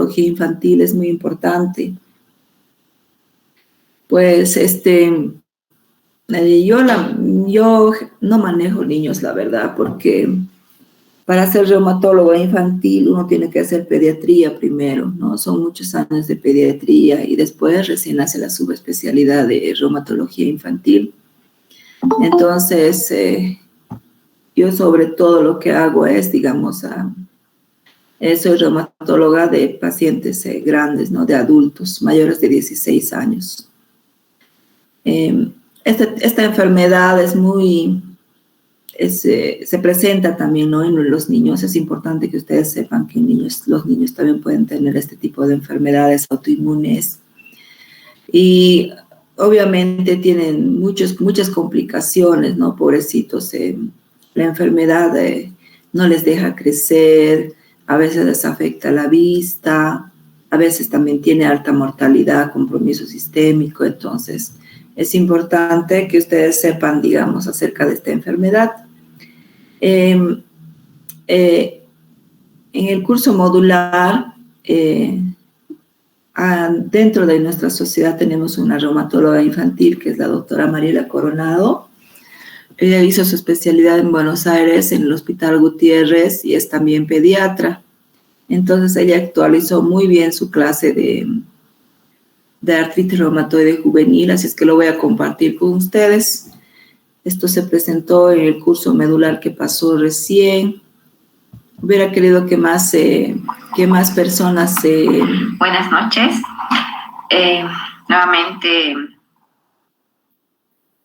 reumatología infantil es muy importante. Pues yo no manejo niños, la verdad, porque para ser reumatólogo infantil uno tiene que hacer pediatría primero, ¿no? Son muchos años de pediatría y después recién hace la subespecialidad de reumatología infantil. Entonces, yo sobre todo lo que hago es, digamos, soy reumatóloga de pacientes grandes, ¿no? De adultos mayores de 16 años. Esta enfermedad es se presenta también, ¿no? En los niños. Es importante que ustedes sepan que los niños también pueden tener este tipo de enfermedades autoinmunes. Y obviamente tienen muchas complicaciones, ¿no? Pobrecitos. La enfermedad no les deja crecer, a veces les afecta la vista, a veces también tiene alta mortalidad, compromiso sistémico. Entonces, es importante que ustedes sepan, digamos, acerca de esta enfermedad. En el curso modular, dentro de nuestra sociedad tenemos una reumatóloga infantil, que es la doctora Mariela Coronado. Ella hizo su especialidad en Buenos Aires, en el Hospital Gutiérrez, y es también pediatra. Entonces, ella actualizó muy bien su clase de artritis reumatoide juvenil, así es que lo voy a compartir con ustedes. Esto se presentó en el curso medular que pasó recién. Hubiera querido que más personas Buenas noches. Nuevamente.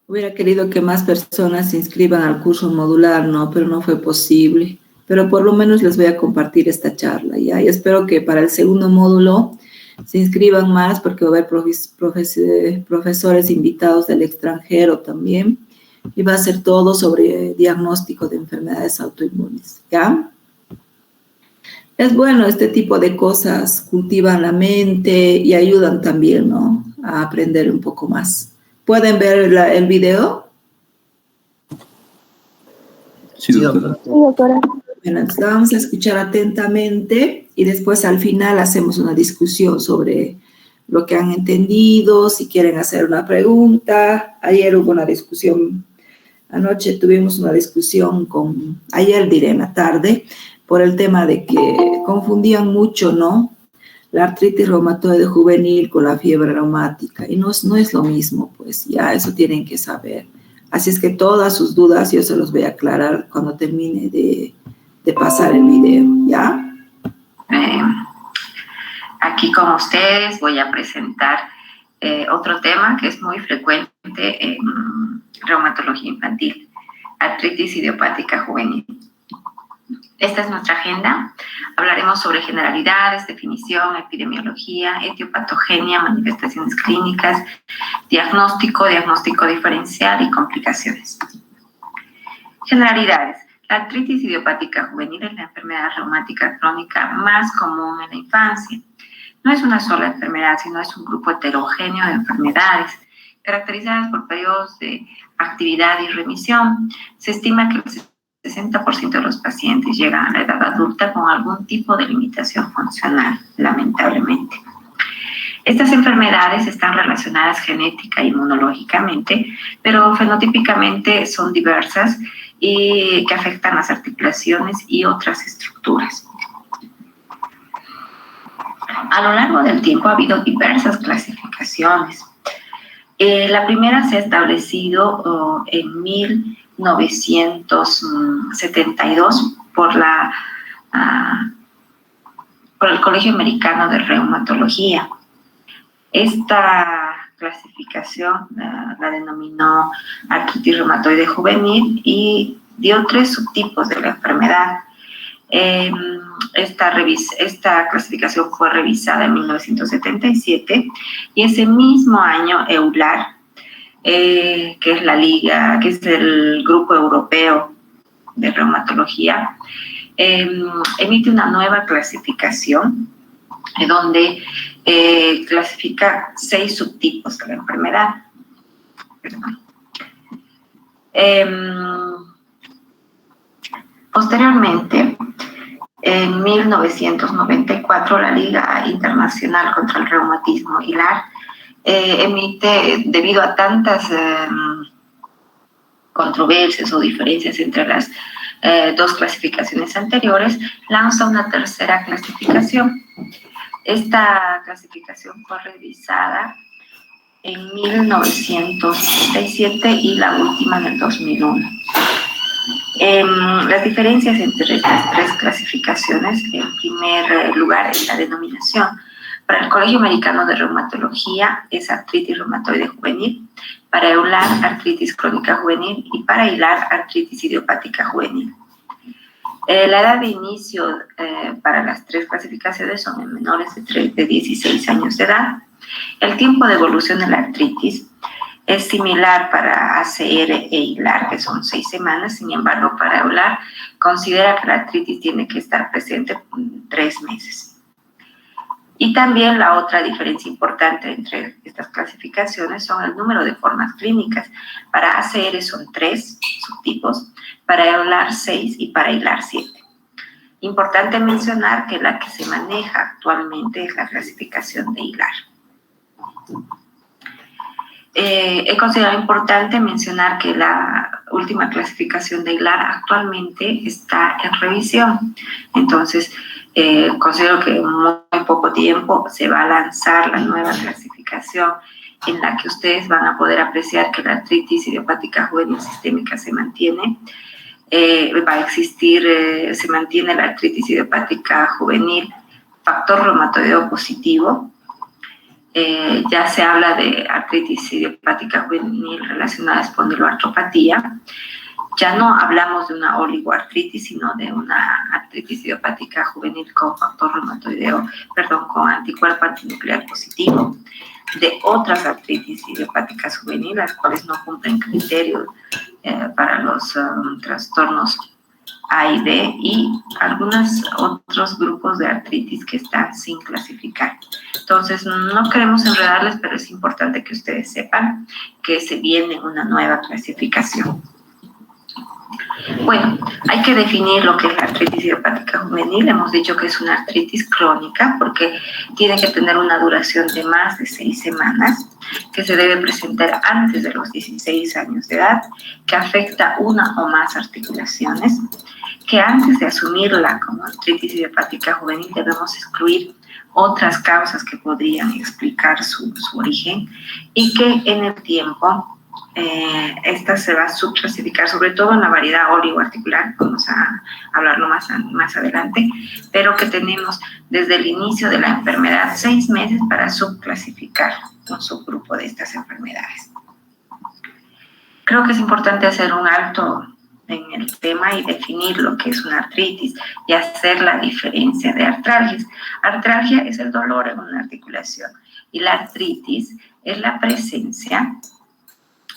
Hubiera querido que más personas se inscriban al curso modular, ¿no? Pero no fue posible. Pero por lo menos les voy a compartir esta charla, ¿ya? Y espero que para el segundo módulo se inscriban más, porque va a haber profesores invitados del extranjero también. Y va a ser todo sobre diagnóstico de enfermedades autoinmunes, ¿ya? Es bueno, este tipo de cosas cultivan la mente y ayudan también, ¿no? A aprender un poco más. ¿Pueden ver el video? Sí, doctora. Sí, doctora. Bueno, entonces vamos a escuchar atentamente y después al final hacemos una discusión sobre lo que han entendido, si quieren hacer una pregunta. Ayer hubo una discusión, anoche tuvimos una discusión ayer diré en la tarde, por el tema de que confundían mucho, ¿no? La artritis reumatoide juvenil con la fiebre reumática, y no es lo mismo, pues ya eso tienen que saber. Así es que todas sus dudas yo se los voy a aclarar cuando termine de pasar el video, ¿ya? Aquí con ustedes voy a presentar otro tema que es muy frecuente en reumatología infantil, artritis idiopática juvenil. Esta es nuestra agenda. Hablaremos sobre generalidades, definición, epidemiología, etiopatogenia, manifestaciones clínicas, diagnóstico diferencial y complicaciones. Generalidades. La artritis idiopática juvenil es la enfermedad reumática crónica más común en la infancia. No es una sola enfermedad, sino es un grupo heterogéneo de enfermedades caracterizadas por periodos de actividad y remisión. Se estima que el 60% de los pacientes llegan a la edad adulta con algún tipo de limitación funcional, lamentablemente. Estas enfermedades están relacionadas genética e inmunológicamente, pero fenotípicamente son diversas y que afectan las articulaciones y otras estructuras. A lo largo del tiempo ha habido diversas clasificaciones. La primera se ha establecido en 1972 por el Colegio Americano de Reumatología. Esta clasificación la denominó artritis reumatoide juvenil y dio 3 subtipos de la enfermedad. Esta clasificación fue revisada en 1977 y ese mismo año EULAR, que es el Grupo Europeo de Reumatología, emite una nueva clasificación donde clasifica 6 subtipos de la enfermedad. Posteriormente, En 1994, la Liga Internacional contra el Reumatismo hilar emite, debido a tantas controversias o diferencias entre las dos clasificaciones anteriores, lanza una tercera clasificación. Esta clasificación fue revisada en 1997 y la última en el 2001. Las diferencias entre estas tres clasificaciones, en primer lugar, es la denominación. Para el Colegio Americano de Reumatología es artritis reumatoide juvenil, para EULAR artritis crónica juvenil y para hilar artritis idiopática juvenil. La edad de inicio para las tres clasificaciones son en menores de 16 años de edad. El tiempo de evolución de la artritis es similar para ACR e hilar, que son 6 semanas. Sin embargo, para EULAR considera que la artritis tiene que estar presente 3 meses. Y también la otra diferencia importante entre estas clasificaciones son el número de formas clínicas. Para ACR son 3 subtipos, para EULAR 6 y para hilar 7. Importante mencionar que la que se maneja actualmente es la clasificación de hilar. He considerado importante mencionar que la última clasificación de hilar actualmente está en revisión. Entonces, considero que en muy poco tiempo se va a lanzar la nueva clasificación en la que ustedes van a poder apreciar que la artritis idiopática juvenil sistémica se mantiene. Va a existir, se mantiene la artritis idiopática juvenil factor reumatoideo positivo. Ya se habla de artritis idiopática juvenil relacionada a espondiloartropatía. Ya no hablamos de una oligoartritis, sino de una artritis idiopática juvenil con factor reumatoideo, con anticuerpo antinuclear positivo, de otras artritis idiopáticas juveniles, las cuales no cumplen criterios para los trastornos A y B, y algunos otros grupos de artritis que están sin clasificar. Entonces, no queremos enredarles, pero es importante que ustedes sepan que se viene una nueva clasificación. Bueno, hay que definir lo que es la artritis idiopática juvenil. Hemos dicho que es una artritis crónica porque tiene que tener una duración de más de 6 semanas, que se debe presentar antes de los 16 años de edad, que afecta una o más articulaciones, que antes de asumirla como artritis idiopática juvenil debemos excluir otras causas que podrían explicar su origen, y que en el tiempo esta se va a subclasificar, sobre todo en la variedad oligoarticular, vamos a hablarlo más adelante, pero que tenemos desde el inicio de la enfermedad 6 meses para subclasificar un subgrupo de estas enfermedades. Creo que es importante hacer un alto en el tema y definir lo que es una artritis y hacer la diferencia de artralgias. Artralgia es el dolor en una articulación y la artritis es la presencia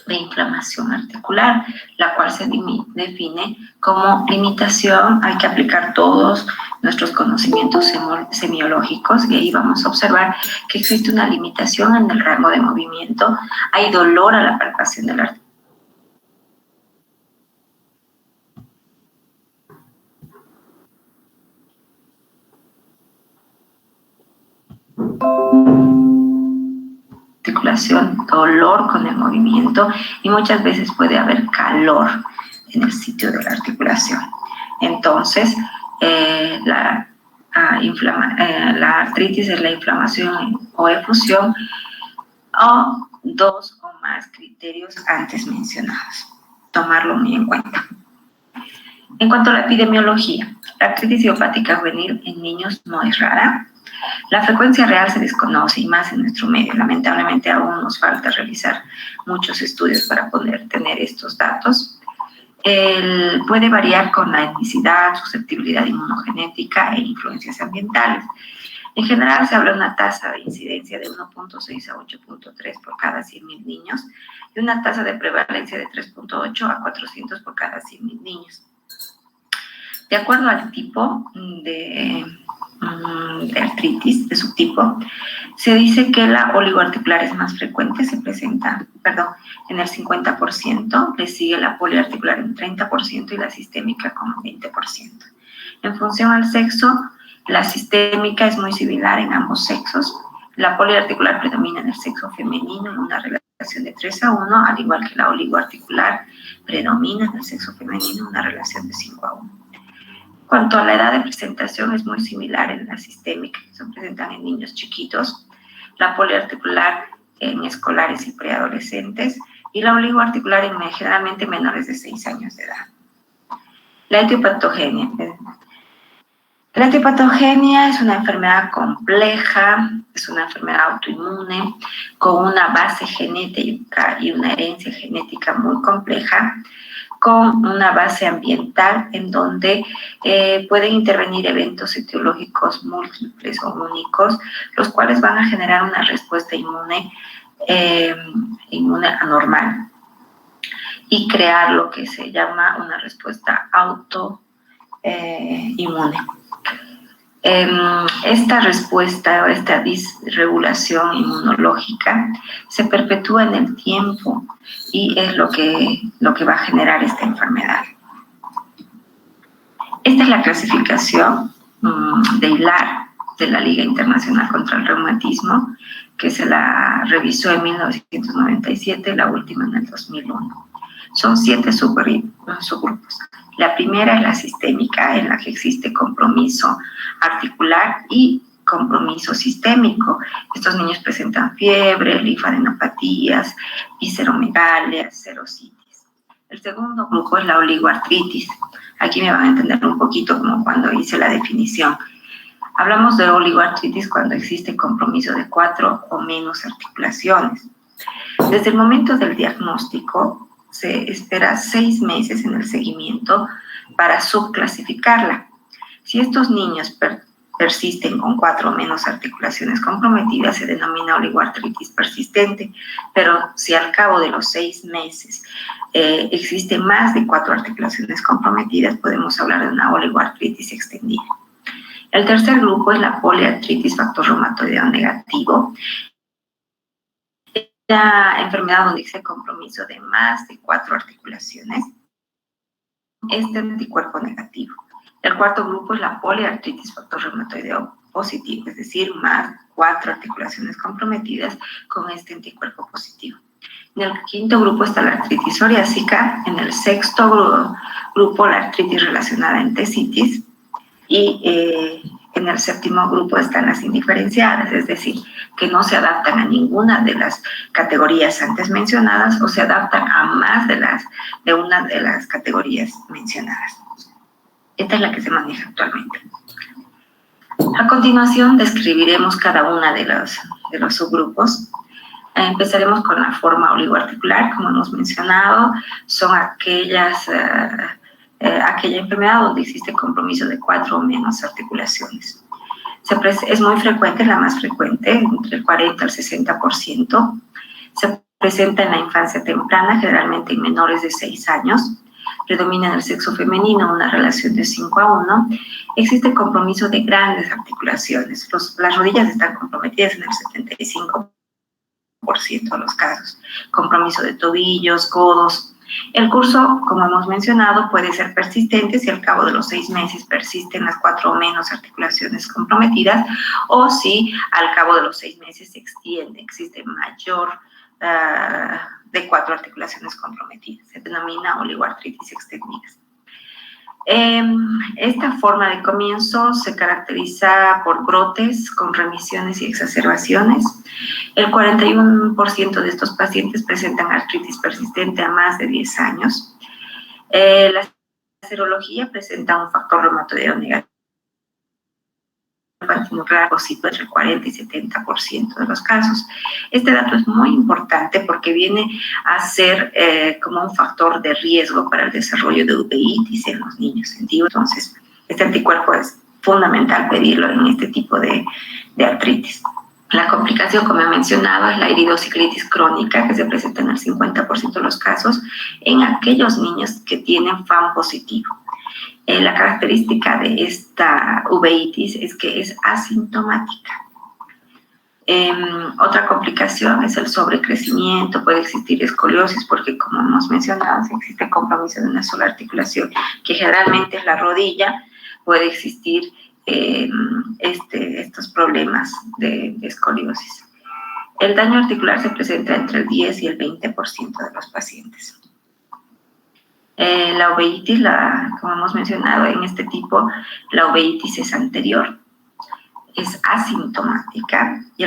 de inflamación articular, la cual se define como limitación. Hay que aplicar todos nuestros conocimientos semiológicos y ahí vamos a observar que existe una limitación en el rango de movimiento, hay dolor a la palpación de la articulación, dolor con el movimiento, y muchas veces puede haber calor en el sitio de la articulación. Entonces, la artritis es la inflamación o efusión o 2 o más criterios antes mencionados. Tomarlo muy en cuenta. En cuanto a la epidemiología, la artritis idiopática juvenil en niños no es rara. La frecuencia real se desconoce, y más en nuestro medio. Lamentablemente aún nos falta realizar muchos estudios para poder tener estos datos. Puede variar con la etnicidad, susceptibilidad inmunogenética e influencias ambientales. En general se habla de una tasa de incidencia de 1.6 a 8.3 por cada 100.000 niños y una tasa de prevalencia de 3.8 a 400 por cada 100.000 niños. De acuerdo al tipo de artritis, de subtipo, se dice que la oligoarticular es más frecuente, se presenta, en el 50%, le sigue la poliarticular en 30% y la sistémica con 20%. En función al sexo, la sistémica es muy similar en ambos sexos. La poliarticular predomina en el sexo femenino en una relación de 3:1, al igual que la oligoarticular predomina en el sexo femenino en una relación de 5:1. En cuanto a la edad de presentación, es muy similar en la sistémica, se presentan en niños chiquitos, la poliarticular en escolares y preadolescentes, y la oligoarticular en generalmente menores de 6 años de edad. La etiopatogenia. La etiopatogenia es una enfermedad compleja, es una enfermedad autoinmune con una base genética y una herencia genética muy compleja, con una base ambiental en donde pueden intervenir eventos etiológicos múltiples o únicos, los cuales van a generar una respuesta inmune anormal y crear lo que se llama una respuesta autoinmune. Esta respuesta o esta disregulación inmunológica se perpetúa en el tiempo y es lo que va a generar esta enfermedad. Esta es la clasificación de ILAR, de la Liga Internacional contra el Reumatismo, que se la revisó en 1997, la última en el 2001. Son 7 subgrupos. La primera es la sistémica, en la que existe compromiso articular y compromiso sistémico. Estos niños presentan fiebre, linfadenopatías, visceromegalias, serositis. El segundo grupo es la oligoartritis. Aquí me van a entender un poquito como cuando hice la definición. Hablamos de oligoartritis cuando existe compromiso de 4 o menos articulaciones. Desde el momento del diagnóstico, se espera 6 meses en el seguimiento para subclasificarla. Si estos niños persisten con 4 o menos articulaciones comprometidas, se denomina oligoartritis persistente, pero si al cabo de los 6 meses existe más de 4 articulaciones comprometidas, podemos hablar de una oligoartritis extendida. El tercer grupo es la poliartritis factor reumatoideo negativo. La enfermedad donde existe compromiso de más de 4 articulaciones, este anticuerpo negativo. El cuarto grupo es la poliartritis factor reumatoideo positivo, es decir, más 4 articulaciones comprometidas con este anticuerpo positivo. En el quinto grupo está la artritis psoriásica, en el sexto grupo la artritis relacionada a entesitis y en el séptimo grupo están las indiferenciadas, es decir, que no se adaptan a ninguna de las categorías antes mencionadas o se adaptan a más de una de las categorías mencionadas. Esta es la que se maneja actualmente. A continuación describiremos cada una de los subgrupos. Empezaremos con la forma oligoarticular, como hemos mencionado, son aquella enfermedad donde existe compromiso de 4 o menos articulaciones. Es muy frecuente, la más frecuente, entre el 40 al 60%. Se presenta en la infancia temprana, generalmente en menores de 6 años. Predomina en el sexo femenino una relación de 5:1. Existe compromiso de grandes articulaciones. Las rodillas están comprometidas en el 75% de los casos. Compromiso de tobillos, codos. El curso, como hemos mencionado, puede ser persistente si al cabo de los 6 meses persisten las 4 o menos articulaciones comprometidas o si al cabo de los 6 meses se extiende, existe mayor de 4 articulaciones comprometidas. Se denomina oligoartritis extendida. Esta forma de comienzo se caracteriza por brotes con remisiones y exacerbaciones. El 41% de estos pacientes presentan artritis persistente a más de 10 años. La serología presenta un factor reumatoideo negativo entre el 40 y 70% de los casos. Este dato es muy importante porque viene a ser como un factor de riesgo para el desarrollo de uveitis en los niños. Entonces, este anticuerpo es fundamental pedirlo en este tipo de artritis. La complicación, como he mencionado, es la iridociclitis crónica, que se presenta en el 50% de los casos en aquellos niños que tienen FAM positivo. La característica de esta uveitis es que es asintomática. Otra complicación es el sobrecrecimiento, puede existir escoliosis porque, como hemos mencionado, si existe compromiso de una sola articulación, que generalmente es la rodilla, puede existir estos problemas de escoliosis. El daño articular se presenta entre el 10 y el 20% de los pacientes. La uveitis, como hemos mencionado en este tipo, la uveitis es anterior, es asintomática y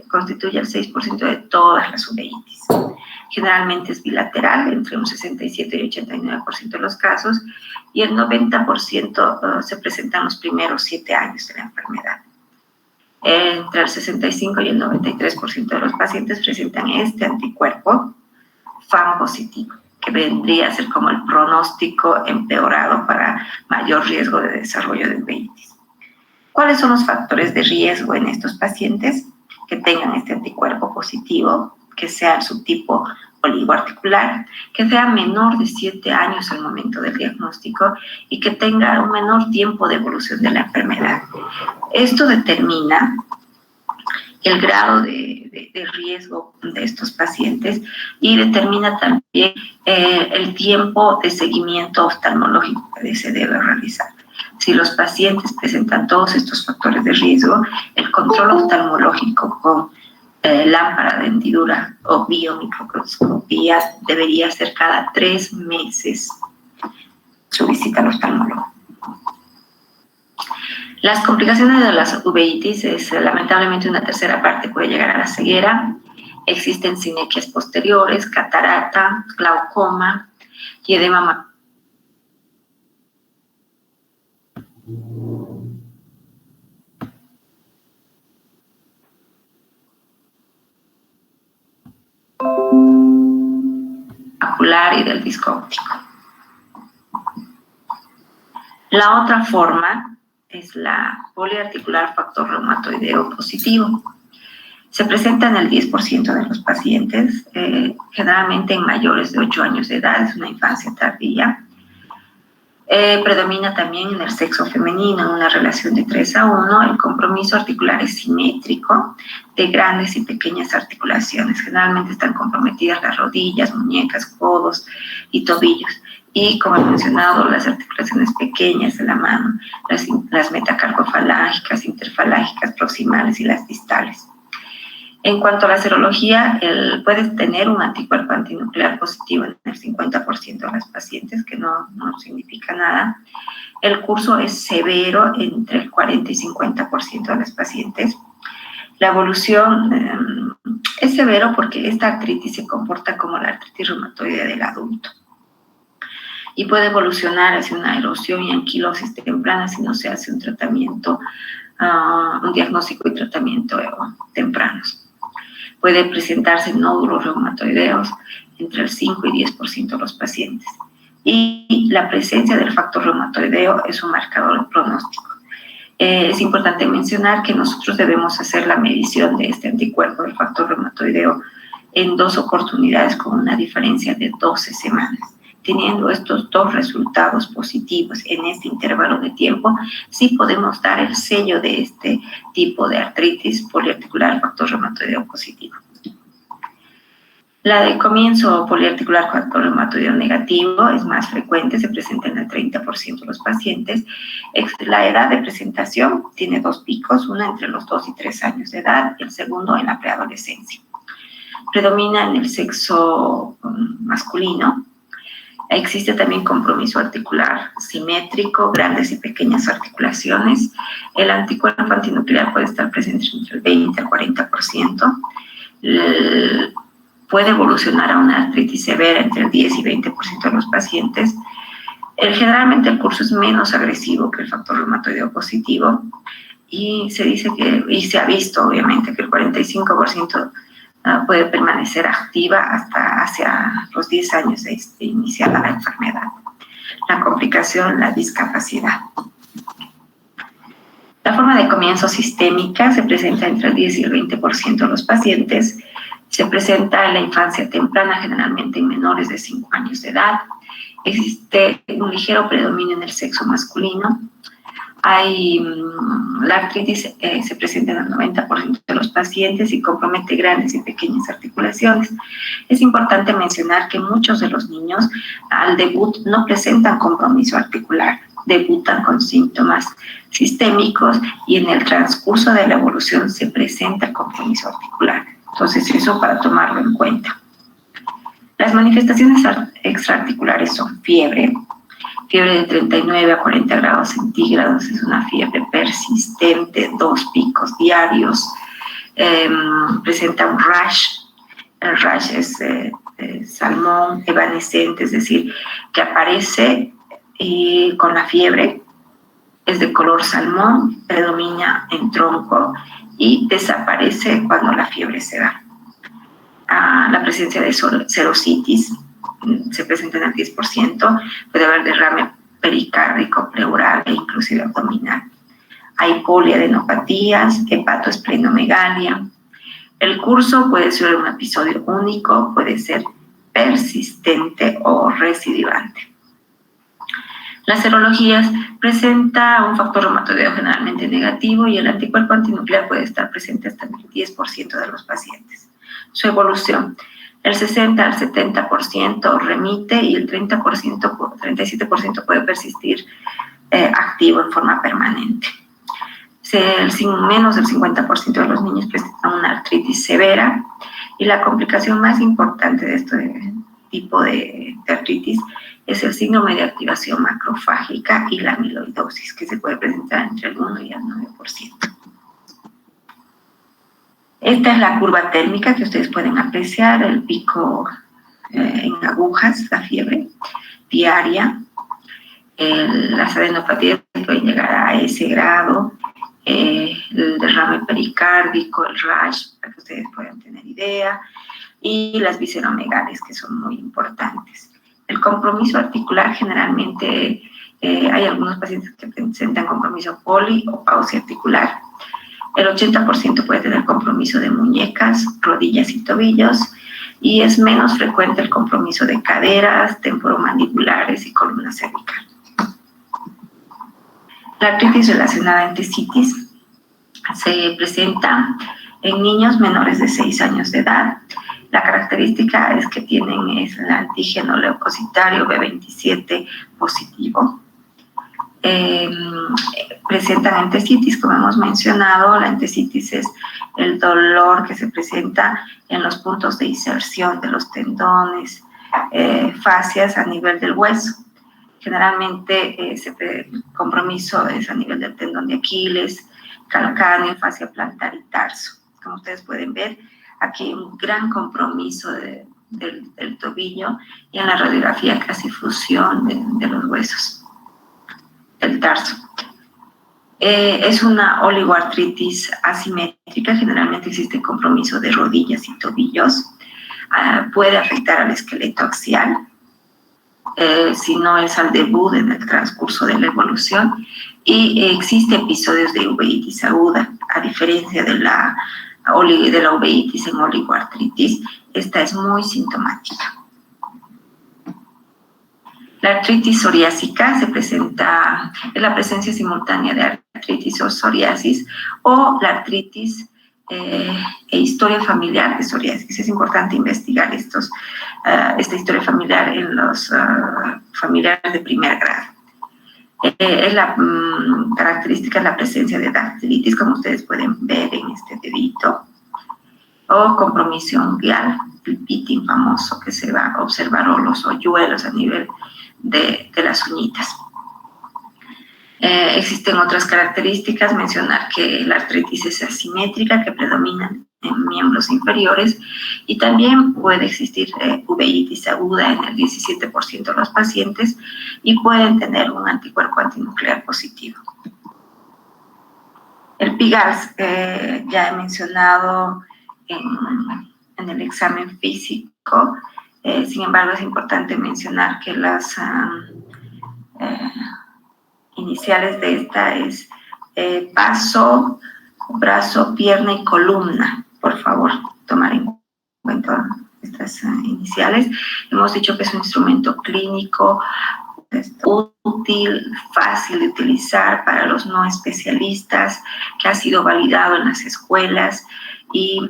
constituye el 6% de todas las uveitis. Generalmente es bilateral, entre un 67 y 89% de los casos, y el 90% se presenta en los primeros 7 años de la enfermedad. Entre el 65 y el 93% de los pacientes presentan este anticuerpo FAM positivo, que vendría a ser como el pronóstico empeorado para mayor riesgo de desarrollo de uveitis. ¿Cuáles son los factores de riesgo en estos pacientes que tengan este anticuerpo positivo, que sea el subtipo oligoarticular, que sea menor de 7 años al momento del diagnóstico y que tenga un menor tiempo de evolución de la enfermedad? Esto determina el grado de riesgo de estos pacientes y determina también el tiempo de seguimiento oftalmológico que se debe realizar. Si los pacientes presentan todos estos factores de riesgo, el control oftalmológico con lámpara de hendidura o biomicroscopía debería ser cada 3 meses su visita al oftalmólogo. Las complicaciones de las uveitis es lamentablemente una tercera parte puede llegar a la ceguera. Existen sinequias posteriores, catarata, glaucoma y edema macular y del disco óptico. La otra forma es la poliarticular factor reumatoideo positivo. Se presenta en el 10% de los pacientes, generalmente en mayores de 8 años de edad, es una infancia tardía. Predomina también en el sexo femenino, en una relación de 3:1. El compromiso articular es simétrico de grandes y pequeñas articulaciones. Generalmente están comprometidas las rodillas, muñecas, codos y tobillos. Y, como he mencionado, las articulaciones pequeñas de la mano, las metacarpofalángicas, interfalángicas, proximales y las distales. En cuanto a la serología, puede tener un anticuerpo antinuclear positivo en el 50% de las pacientes, que no significa nada. El curso es severo entre el 40 y 50% de las pacientes. La evolución es severo porque esta artritis se comporta como la artritis reumatoide del adulto y puede evolucionar hacia una erosión y anquilosis temprana si no se hace un tratamiento, un diagnóstico y tratamiento tempranos. Puede presentarse nódulos reumatoideos entre el 5 y 10% de los pacientes. Y la presencia del factor reumatoideo es un marcador pronóstico. Es importante mencionar que nosotros debemos hacer la medición de este anticuerpo del factor reumatoideo en 2 oportunidades con una diferencia de 12 semanas. Teniendo estos 2 resultados positivos en este intervalo de tiempo, sí podemos dar el sello de este tipo de artritis poliarticular factor reumatoideo positivo. La de comienzo poliarticular factor reumatoideo negativo es más frecuente, se presenta en el 30% de los pacientes. La edad de presentación tiene 2 picos, uno entre los 2 y 3 años de edad y el segundo en la preadolescencia. Predomina en el sexo masculino. Existe también compromiso articular simétrico, grandes y pequeñas articulaciones. El anticuerpo antinuclear puede estar presente entre el 20 al 40%. Puede evolucionar a una artritis severa entre el 10 y 20% de los pacientes. Generalmente el curso es menos agresivo que el factor reumatoideo positivo y se dice y se ha visto obviamente que el 45% puede permanecer activa hasta hacia los 10 años de iniciada la enfermedad. La complicación, la discapacidad. La forma de comienzo sistémica se presenta entre el 10 y el 20% de los pacientes. Se presenta en la infancia temprana, generalmente en menores de 5 años de edad. Existe un ligero predominio en el sexo masculino. La artritis se presenta en el 90% de los pacientes y compromete grandes y pequeñas articulaciones. Es importante mencionar que muchos de los niños al debut no presentan compromiso articular. debutan con síntomas sistémicos y en el transcurso de la evolución se presenta el compromiso articular. Entonces, eso para tomarlo en cuenta. Las manifestaciones extraarticulares son fiebre de 39 a 40 grados centígrados, es una fiebre persistente, 2 picos diarios, presenta un rash. El rash es salmón evanescente, es decir, que aparece con la fiebre, es de color salmón, predomina en tronco y desaparece cuando la fiebre se va. La presencia de serositis se presenta en el 10%, puede haber derrame pericárdico, pleural e inclusive abdominal. Hay poliadenopatías, hepatoesplenomegalia. El curso puede ser un episodio único, puede ser persistente o recidivante. Las serologías presenta un factor reumatoideo generalmente negativo y el anticuerpo antinuclear puede estar presente hasta el 10% de los pacientes. Su evolución, el 60 al 70% remite y el 37% puede persistir activo en forma permanente. Menos del 50% de los niños presentan una artritis severa y la complicación más importante de este tipo de artritis es el síndrome de activación macrofágica y la amiloidosis, que se puede presentar entre el 1 y el 9%. Esta es la curva térmica que ustedes pueden apreciar, el pico en agujas, la fiebre diaria, las adenopatías pueden llegar a ese grado, el derrame pericárdico, el rash, para que ustedes puedan tener idea, y las visceromegalias, que son muy importantes. El compromiso articular generalmente, hay algunos pacientes que presentan compromiso poli o pausiarticular. El 80% puede tener compromiso de muñecas, rodillas y tobillos, y es menos frecuente el compromiso de caderas, temporomandibulares y columna cervical. La artritis relacionada a entesitis se presenta en niños menores de 6 años de edad. La característica es que tienen el antígeno leucocitario B27 positivo. Presentan entesitis, como hemos mencionado. La entesitis es el dolor que se presenta en los puntos de inserción de los tendones, fascias a nivel del hueso. Generalmente el compromiso es a nivel del tendón de Aquiles, calcáneo, fascia plantar y tarso. Como ustedes pueden ver, aquí hay un gran compromiso del tobillo y en la radiografía casi fusión de los huesos del tarso. Es una oligoartritis asimétrica, generalmente existe compromiso de rodillas y tobillos, puede afectar al esqueleto axial, si no es al debut en el transcurso de la evolución, y existen episodios de uveitis aguda, a diferencia de la uveitis en oligoartritis. Esta es muy sintomática. La artritis psoriásica se presenta en la presencia simultánea de artritis o psoriasis o la artritis e historia familiar de psoriasis. Es importante investigar esta historia familiar en los familiares de primer grado. La característica es la presencia de dactilitis, como ustedes pueden ver en este dedito, o compromiso unguial, el pitting famoso, que se va a observar, o los hoyuelos a nivel de las uñitas. Existen otras características, mencionar que la artritis es asimétrica, que predomina en miembros inferiores, y también puede existir uveitis aguda en el 17% de los pacientes y pueden tener un anticuerpo antinuclear positivo. El PIGAS, ya he mencionado en el examen físico, sin embargo es importante mencionar que las iniciales de esta es paso, brazo, pierna y columna. Por favor, tomar en cuenta estas iniciales. Hemos dicho que es un instrumento clínico útil, fácil de utilizar para los no especialistas, que ha sido validado en las escuelas y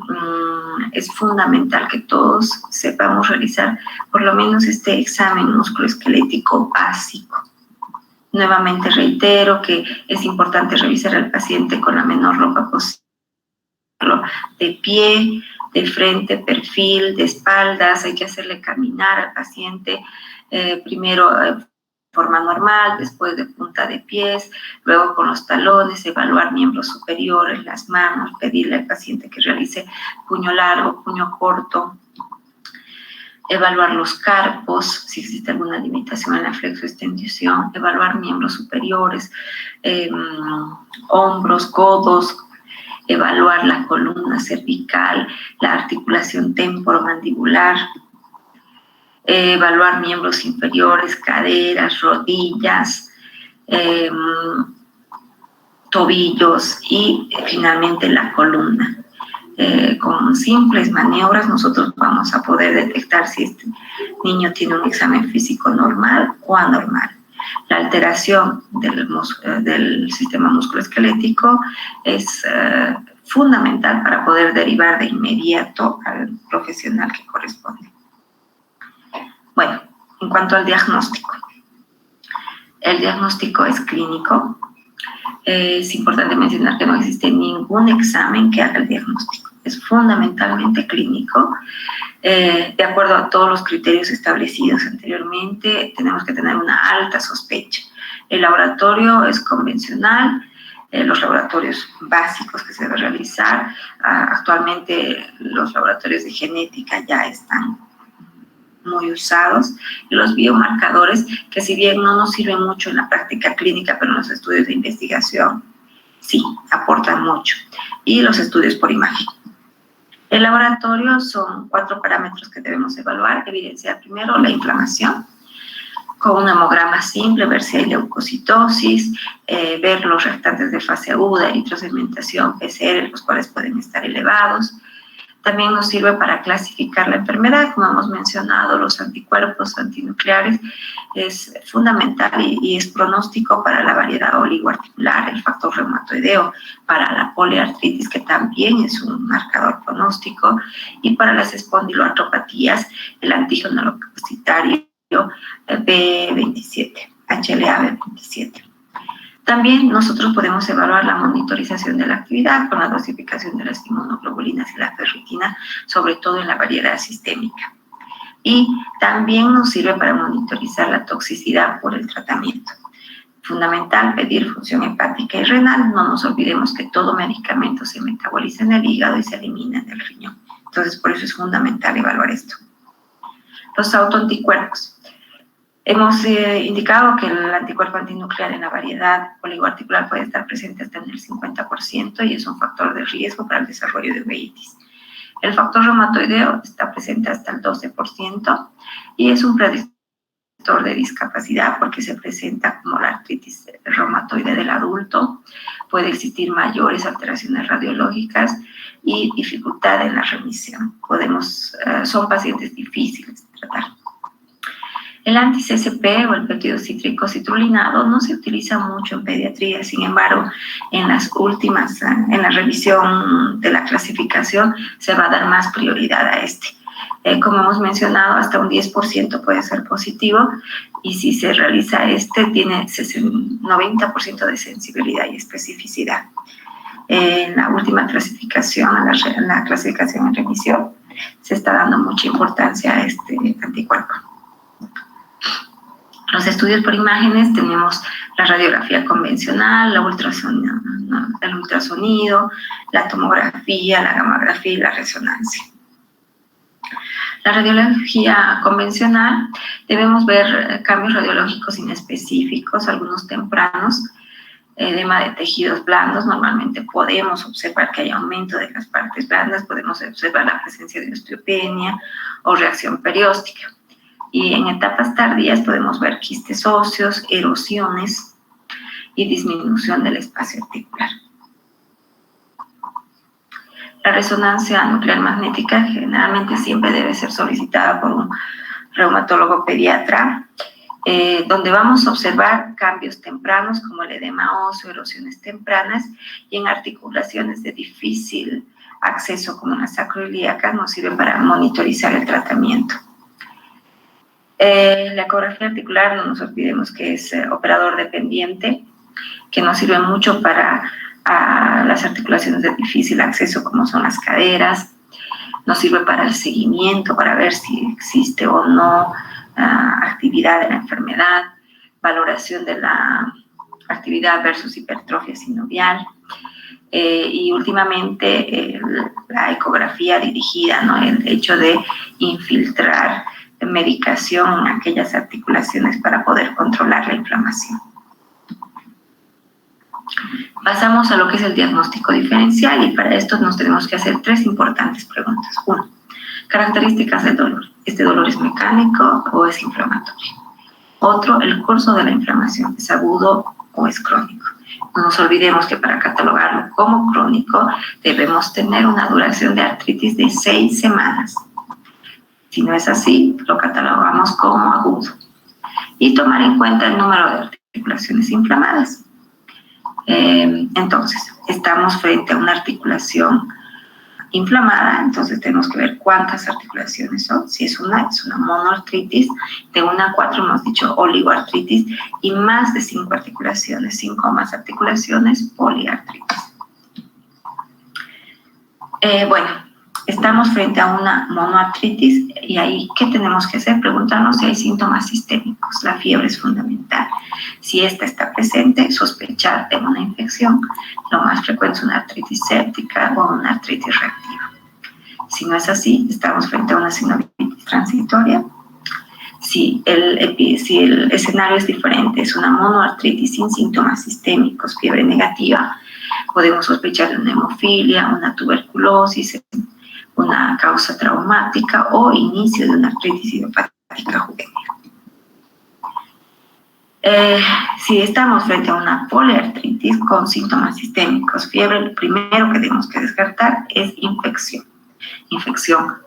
es fundamental que todos sepamos realizar por lo menos este examen musculoesquelético básico. Nuevamente reitero que es importante revisar al paciente con la menor ropa posible, de pie, de frente, perfil, de espaldas. Hay que hacerle caminar al paciente primero de forma normal, después de punta de pies, luego con los talones, evaluar miembros superiores, las manos, pedirle al paciente que realice puño largo, puño corto, evaluar los carpos, si existe alguna limitación en la flexoextensión, evaluar miembros superiores, hombros, codos, evaluar la columna cervical, la articulación temporomandibular, evaluar miembros inferiores, caderas, rodillas, tobillos y finalmente la columna. Con simples maniobras nosotros vamos a poder detectar si este niño tiene un examen físico normal o anormal. La alteración del sistema musculoesquelético es fundamental para poder derivar de inmediato al profesional que corresponde. Bueno, en cuanto al diagnóstico. El diagnóstico es clínico. Es importante mencionar que no existe ningún examen que haga el diagnóstico. Es fundamentalmente clínico. De acuerdo a todos los criterios establecidos anteriormente, tenemos que tener una alta sospecha. El laboratorio es convencional, los laboratorios básicos que se deben realizar. Actualmente los laboratorios de genética ya están muy usados, y los biomarcadores, que si bien no nos sirven mucho en la práctica clínica, pero en los estudios de investigación sí aportan mucho, y los estudios por imagen. El laboratorio son 4 parámetros que debemos evaluar. Evidenciar primero la inflamación, con un hemograma simple, ver si hay leucocitosis, ver los restantes de fase aguda, eritrosegmentación, PCR, los cuales pueden estar elevados. También nos sirve para clasificar la enfermedad, como hemos mencionado, los anticuerpos antinucleares es fundamental y es pronóstico para la variedad oligoarticular, el factor reumatoideo, para la poliartritis, que también es un marcador pronóstico, y para las espondiloartropatías, el antígeno leucocitario B27, HLA-B27. También nosotros podemos evaluar la monitorización de la actividad con la dosificación de las inmunoglobulinas y la ferritina, sobre todo en la variedad sistémica. Y también nos sirve para monitorizar la toxicidad por el tratamiento. Fundamental pedir función hepática y renal. No nos olvidemos que todo medicamento se metaboliza en el hígado y se elimina en el riñón. Entonces, por eso es fundamental evaluar esto. Los autoanticuerpos. Hemos indicado que el anticuerpo antinuclear en la variedad oligoarticular puede estar presente hasta en el 50% y es un factor de riesgo para el desarrollo de uveitis. El factor reumatoideo está presente hasta el 12% y es un predictor de discapacidad porque se presenta como la artritis reumatoide del adulto. Puede existir mayores alteraciones radiológicas y dificultad en la remisión. Son pacientes difíciles de tratar. El anti-CCP o el péptido cítrico citrulinado no se utiliza mucho en pediatría, sin embargo, en la revisión de la clasificación se va a dar más prioridad a este. Como hemos mencionado, hasta un 10% puede ser positivo y si se realiza tiene 90% de sensibilidad y especificidad. En la última clasificación, en la clasificación en remisión, se está dando mucha importancia a este anticuerpo. Los estudios por imágenes tenemos la radiografía convencional, el ultrasonido, la tomografía, la gamografía y la resonancia. La radiología convencional debemos ver cambios radiológicos inespecíficos, algunos tempranos, edema de tejidos blandos. Normalmente podemos observar que hay aumento de las partes blandas, podemos observar la presencia de osteopenia o reacción perióstica. Y en etapas tardías podemos ver quistes óseos, erosiones y disminución del espacio articular. La resonancia nuclear magnética generalmente siempre debe ser solicitada por un reumatólogo pediatra, donde vamos a observar cambios tempranos como el edema óseo, erosiones tempranas, y en articulaciones de difícil acceso como las sacroiliacas nos sirven para monitorizar el tratamiento. La ecografía articular, no nos olvidemos que es operador dependiente, que nos sirve mucho para las articulaciones de difícil acceso, como son las caderas. Nos sirve para el seguimiento, para ver si existe o no actividad de la enfermedad, valoración de la actividad versus hipertrofia sinovial. Y últimamente la ecografía dirigida, ¿no? El hecho de infiltrar medicación en aquellas articulaciones para poder controlar la inflamación. Pasamos a lo que es el diagnóstico diferencial, y para esto nos tenemos que hacer 3 importantes preguntas. 1. Características del dolor. ¿Este dolor es mecánico o es inflamatorio? Otro, el curso de la inflamación. ¿Es agudo o es crónico? No nos olvidemos que para catalogarlo como crónico debemos tener una duración de artritis de 6 semanas. Si no es así, lo catalogamos como agudo. Y tomar en cuenta el número de articulaciones inflamadas. Entonces, estamos frente a una articulación inflamada, entonces tenemos que ver cuántas articulaciones son. Si es una monoartritis, de 1 a 4 hemos dicho oligoartritis, y más de 5 articulaciones, 5 o más articulaciones, poliartritis. Bueno, estamos frente a una monoartritis, y ahí, ¿qué tenemos que hacer? Preguntarnos si hay síntomas sistémicos. La fiebre es fundamental. Si esta está presente, sospechar de una infección. Lo más frecuente es una artritis séptica o una artritis reactiva. Si no es así, estamos frente a una sinovitis transitoria. Si el escenario es diferente, es una monoartritis sin síntomas sistémicos, fiebre negativa, podemos sospechar de una hemofilia, una tuberculosis, una causa traumática o inicio de una artritis idiopática juvenil. Si estamos frente a una poliartritis con síntomas sistémicos, fiebre, lo primero que tenemos que descartar es infección. Infección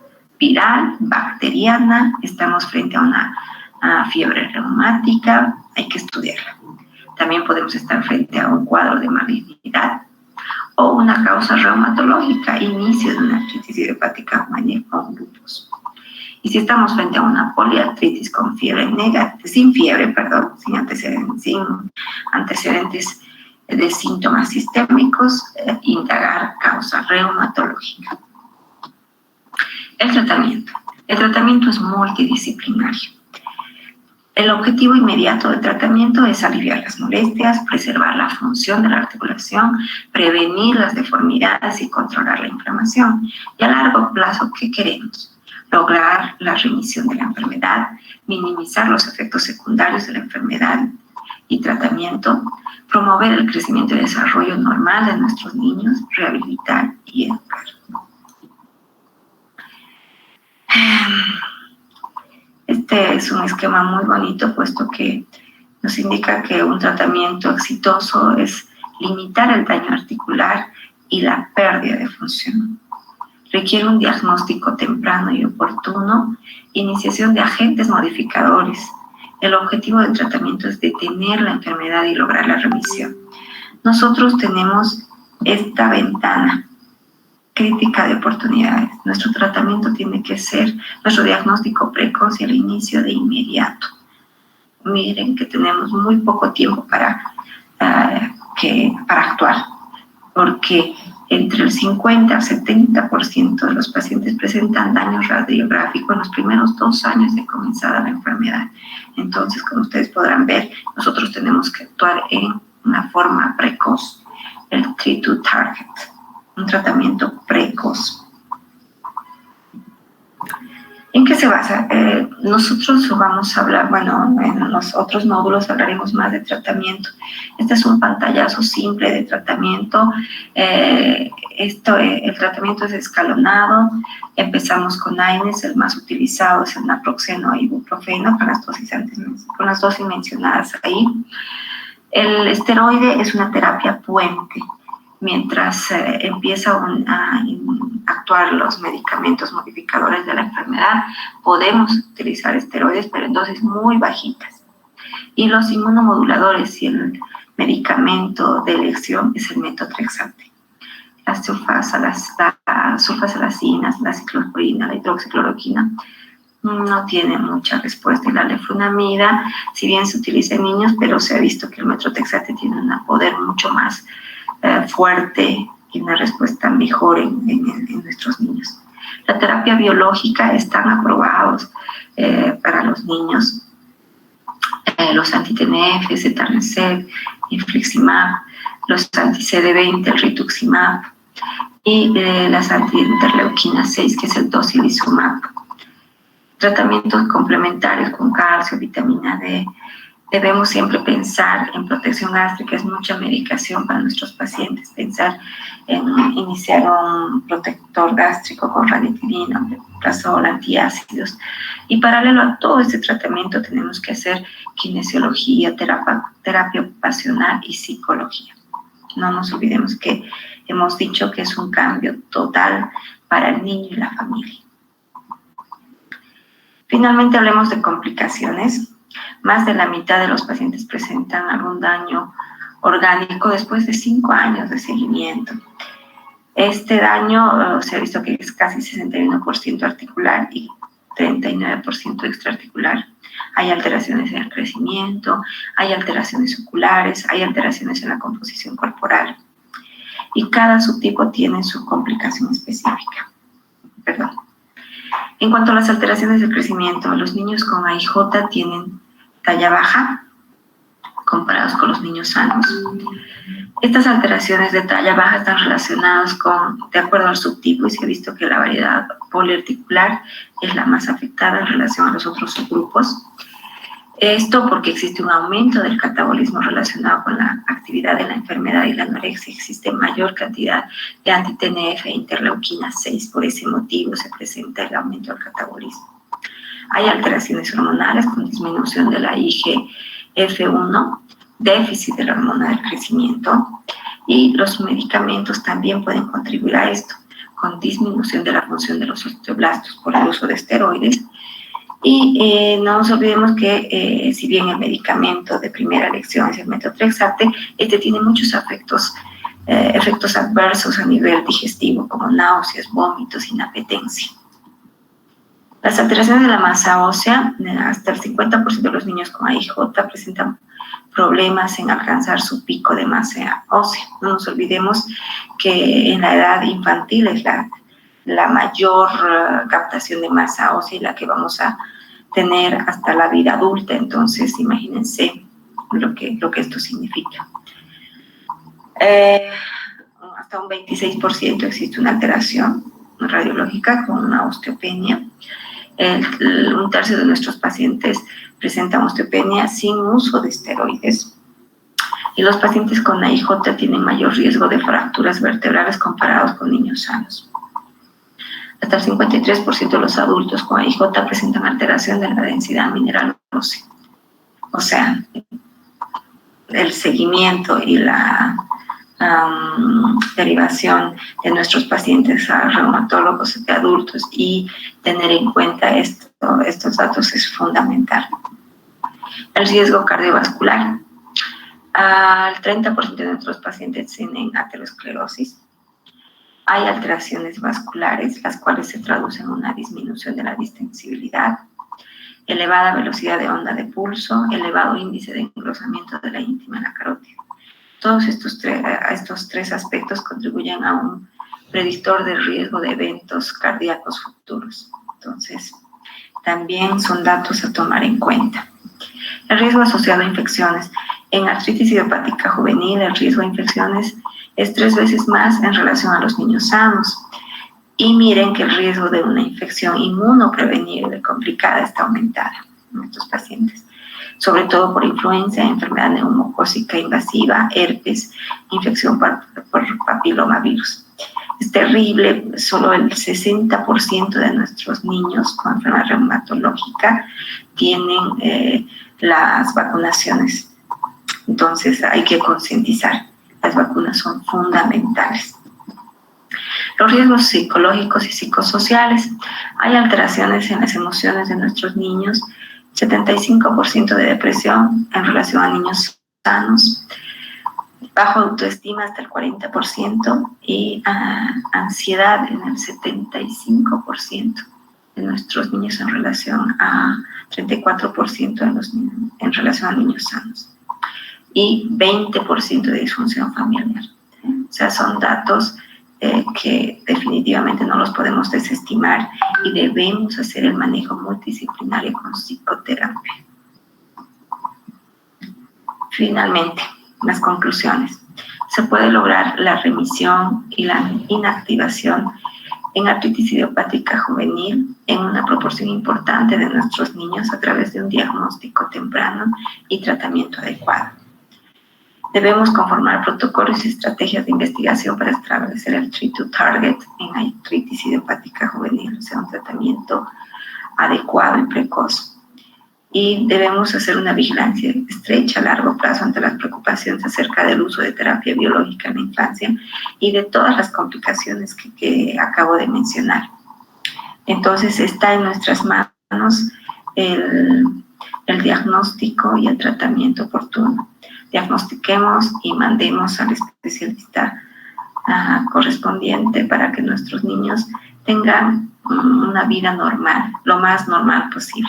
viral, bacteriana, estamos frente a una fiebre reumática, hay que estudiarla. También podemos estar frente a un cuadro de malignidad o una causa reumatológica, inicio de una artritis idiopática juvenil o un lupus. Y si estamos frente a una poliartritis con fiebre sin antecedentes de síntomas sistémicos, indagar causa reumatológica. El tratamiento. El tratamiento es multidisciplinario. El objetivo inmediato del tratamiento es aliviar las molestias, preservar la función de la articulación, prevenir las deformidades y controlar la inflamación. Y a largo plazo, ¿qué queremos? Lograr la remisión de la enfermedad, minimizar los efectos secundarios de la enfermedad y tratamiento, promover el crecimiento y desarrollo normal de nuestros niños, rehabilitar y educar. Este es un esquema muy bonito, puesto que nos indica que un tratamiento exitoso es limitar el daño articular y la pérdida de función. Requiere un diagnóstico temprano y oportuno, iniciación de agentes modificadores. El objetivo del tratamiento es detener la enfermedad y lograr la remisión. Nosotros tenemos esta ventana crítica de oportunidades. Nuestro tratamiento tiene que ser nuestro diagnóstico precoz y el inicio de inmediato. Miren que tenemos muy poco tiempo para actuar, porque entre el 50 al 70% de los pacientes presentan daño radiográfico en los primeros 2 años de comenzada la enfermedad. Entonces, como ustedes podrán ver, nosotros tenemos que actuar en una forma precoz, el treat to target, un tratamiento precoz. ¿En qué se basa? Nosotros vamos a hablar, en los otros módulos hablaremos más de tratamiento. Este es un pantallazo simple de tratamiento. El tratamiento es escalonado. Empezamos con AINES, el más utilizado es el naproxeno e ibuprofeno, con las dosis mencionadas ahí. El esteroide es una terapia puente. Mientras empiezan a actuar los medicamentos modificadores de la enfermedad, podemos utilizar esteroides, pero en dosis muy bajitas. Y los inmunomoduladores y el medicamento de elección es el metotrexate. Las sulfasalacinas, la ciclosporina, la hidroxicloroquina no tiene mucha respuesta. Y la leflunomida, si bien se utiliza en niños, pero se ha visto que el metotrexate tiene un poder mucho más fuerte y una respuesta mejor en nuestros niños. La terapia biológica están aprobados para los niños. Los anti-TNF, etanercept, infliximab, los anti-CD20, el rituximab y las anti-interleuquina 6, que es el tocilizumab. Tratamientos complementarios con calcio, vitamina D. Debemos siempre pensar en protección gástrica, es mucha medicación para nuestros pacientes, pensar en iniciar un protector gástrico con ranitidina, omeprazol, antiácidos. Y paralelo a todo este tratamiento tenemos que hacer kinesiología, terapia ocupacional y psicología. No nos olvidemos que hemos dicho que es un cambio total para el niño y la familia. Finalmente hablemos de complicaciones. Más de la mitad de los pacientes presentan algún daño orgánico después de 5 años de seguimiento. Este daño se ha visto que es casi 61% articular y 39% extraarticular. Hay alteraciones en el crecimiento, hay alteraciones oculares, hay alteraciones en la composición corporal. Y cada subtipo tiene su complicación específica. En cuanto a las alteraciones del crecimiento, los niños con AIJ tienen talla baja comparados con los niños sanos. Estas alteraciones de talla baja están relacionadas de acuerdo al subtipo, y se ha visto que la variedad poliarticular es la más afectada en relación a los otros subgrupos. Esto porque existe un aumento del catabolismo relacionado con la actividad de la enfermedad y la anorexia. Existe mayor cantidad de anti-TNF e interleuquina 6. Por ese motivo se presenta el aumento del catabolismo. Hay alteraciones hormonales con disminución de la IGF-1, déficit de la hormona del crecimiento, y los medicamentos también pueden contribuir a esto, con disminución de la función de los osteoblastos por el uso de esteroides. Y no nos olvidemos que si bien el medicamento de primera elección es el metotrexate, este tiene muchos efectos adversos a nivel digestivo, como náuseas, vómitos, inapetencia. Las alteraciones de la masa ósea, hasta el 50% de los niños con AIJ presentan problemas en alcanzar su pico de masa ósea. No nos olvidemos que en la edad infantil es la mayor captación de masa ósea y la que vamos a tener hasta la vida adulta. Entonces, imagínense lo que esto significa. Hasta un 26% existe una alteración radiológica con una osteopenia. Un tercio de nuestros pacientes presentan osteopenia sin uso de esteroides. Y los pacientes con AIJ tienen mayor riesgo de fracturas vertebrales comparados con niños sanos. Hasta el 53% de los adultos con AIJ presentan alteración de la densidad mineral ósea. O sea, el seguimiento y la derivación de nuestros pacientes a reumatólogos de adultos y tener en cuenta estos datos es fundamental. El riesgo cardiovascular. El 30% de nuestros pacientes tienen aterosclerosis. Hay alteraciones vasculares, las cuales se traducen en una disminución de la distensibilidad, elevada velocidad de onda de pulso, elevado índice de engrosamiento de la íntima en la carótida. Todos estos tres aspectos contribuyen a un predictor de riesgo de eventos cardíacos futuros. Entonces, también son datos a tomar en cuenta. El riesgo asociado a infecciones. En artritis idiopática juvenil, el riesgo de infecciones es 3 veces más en relación a los niños sanos. Y miren que el riesgo de una infección inmunoprevenible complicada está aumentada en estos pacientes, sobre todo por influenza, enfermedad neumocócica invasiva, herpes, infección por papilomavirus. Es terrible, solo el 60% de nuestros niños con enfermedad reumatológica tienen las vacunaciones. Entonces hay que concientizar, las vacunas son fundamentales. Los riesgos psicológicos y psicosociales. Hay alteraciones en las emociones de nuestros niños, 75% de depresión en relación a niños sanos, bajo autoestima hasta el 40% y ansiedad en el 75% de nuestros niños en relación a 34% en relación a niños sanos y 20% de disfunción familiar. O sea, son datos que definitivamente no los podemos desestimar y debemos hacer el manejo multidisciplinario con psicoterapia. Finalmente, las conclusiones. Se puede lograr la remisión y la inactivación en artritis idiopática juvenil en una proporción importante de nuestros niños a través de un diagnóstico temprano y tratamiento adecuado. Debemos conformar protocolos y estrategias de investigación para establecer el treat to target en artritis idiopática juvenil, o sea, un tratamiento adecuado y precoz. Y debemos hacer una vigilancia estrecha a largo plazo ante las preocupaciones acerca del uso de terapia biológica en la infancia y de todas las complicaciones que acabo de mencionar. Entonces, está en nuestras manos el diagnóstico y el tratamiento oportuno. Diagnostiquemos y mandemos al especialista correspondiente para que nuestros niños tengan una vida normal, lo más normal posible.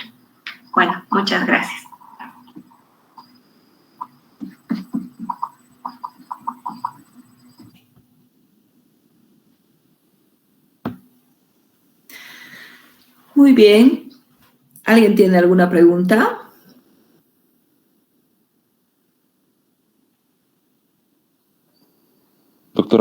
Bueno, muchas gracias. Muy bien. ¿Alguien tiene alguna pregunta? Doctora.